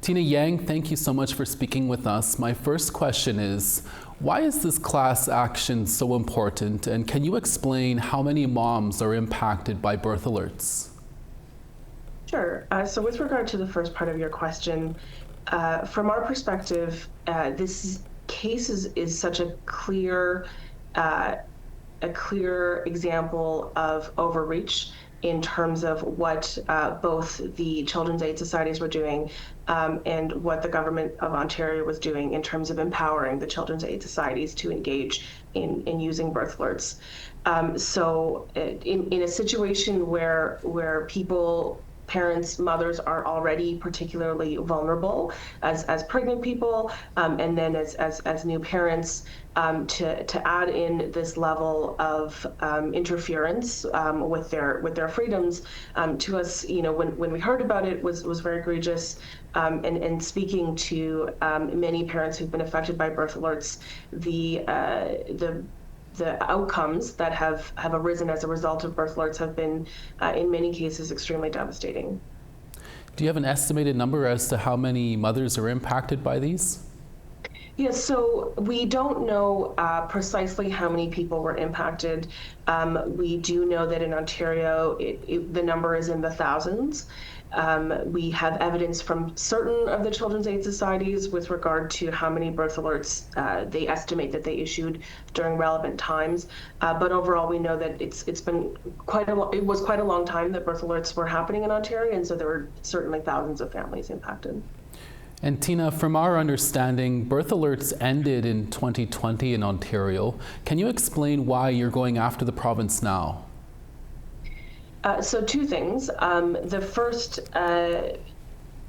Tina Yang, thank you so much for speaking with us. My first question is, why is this class action so important? And can you explain how many moms are impacted by birth alerts? Sure. So with regard to the first part of your question, from our perspective, this case is such uh, a clear example of overreach in terms of what both the Children's Aid Societies were doing and what the government of Ontario was doing in terms of empowering the Children's Aid Societies to engage in using birth alerts. In a situation where people, parents, mothers are already particularly vulnerable as pregnant people, and then as new parents, to add in this level of interference with their freedoms, to us, when we heard about it, was very egregious. And speaking to many parents who've been affected by birth alerts, the outcomes that have arisen as a result of birth alerts have been, in many cases, extremely devastating. Do you have an estimated number as to how many mothers are impacted by these? Yes, so we don't know precisely how many people were impacted. We do know that in Ontario, the number is in the thousands. We have evidence from certain of the Children's Aid Societies with regard to how many birth alerts they estimate that they issued during relevant times. But overall, we know that it was quite a long time that birth alerts were happening in Ontario, and so there were certainly thousands of families impacted. And Tina, from our understanding, birth alerts ended in 2020 in Ontario. Can you explain why you're going after the province now? So two things. The first,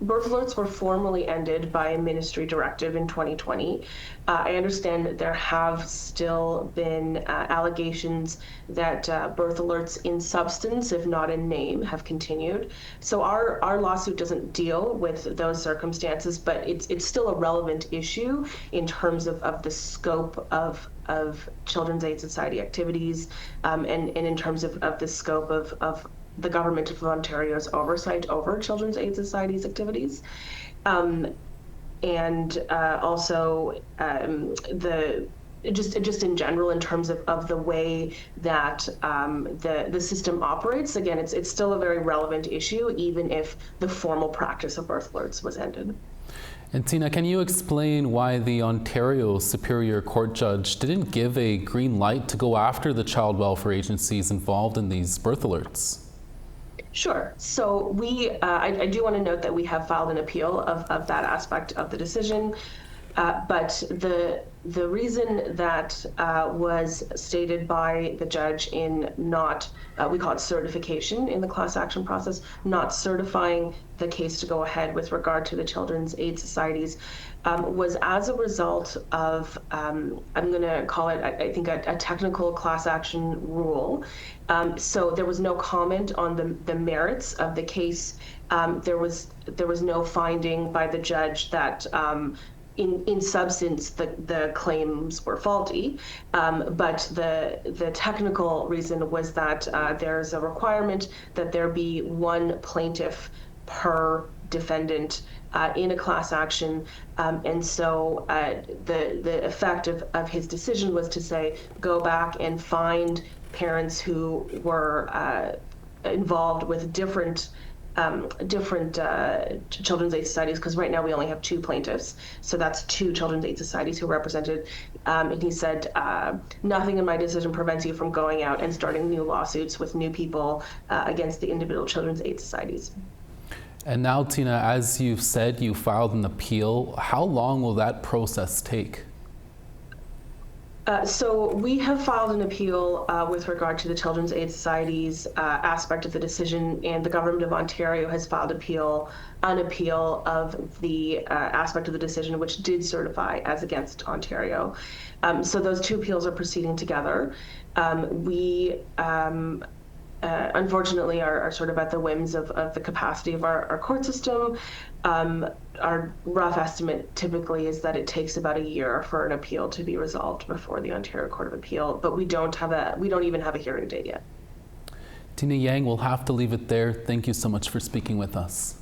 birth alerts were formally ended by a ministry directive in 2020. I understand that there have still been allegations that birth alerts in substance, if not in name, have continued. So our lawsuit doesn't deal with those circumstances, but it's still a relevant issue in terms of the scope of Children's Aid Society activities, and in terms of the scope of the Government of Ontario's oversight over Children's Aid Society's activities. Also just in general, in terms of the way that the system operates. Again, it's still a very relevant issue, even if the formal practice of birth alerts was ended. And Tina, can you explain why the Ontario Superior Court judge didn't give a green light to go after the child welfare agencies involved in these birth alerts? Sure. So I do want to note that we have filed an appeal of that aspect of the decision. But the reason that was stated by the judge in not, we call it certification in the class action process, not certifying the case to go ahead with regard to the Children's Aid Societies, was as a result of, I'm going to call it, I think, a technical class action rule. So there was no comment on the merits of the case. There was no finding by the judge that in substance, the claims were faulty, but the technical reason was that there's a requirement that there be one plaintiff per defendant in a class action, and so the effect of his decision was to say, go back and find parents who were involved with different Children's Aid Societies, because right now we only have two plaintiffs. So that's two Children's Aid Societies who are represented. And he said, nothing in my decision prevents you from going out and starting new lawsuits with new people against the individual Children's Aid Societies. And now, Tina, as you've said, you filed an appeal. How long will that process take? So we have filed an appeal with regard to the Children's Aid Society's aspect of the decision, and the Government of Ontario has filed an appeal of the aspect of the decision which did certify as against Ontario. So those two appeals are proceeding together. We unfortunately are sort of at the whims of the capacity of our court system. Our rough estimate typically is that it takes about a year for an appeal to be resolved before the Ontario Court of Appeal, but we don't even have a hearing date yet. Tina Yang, we'll have to leave it there. Thank you so much for speaking with us.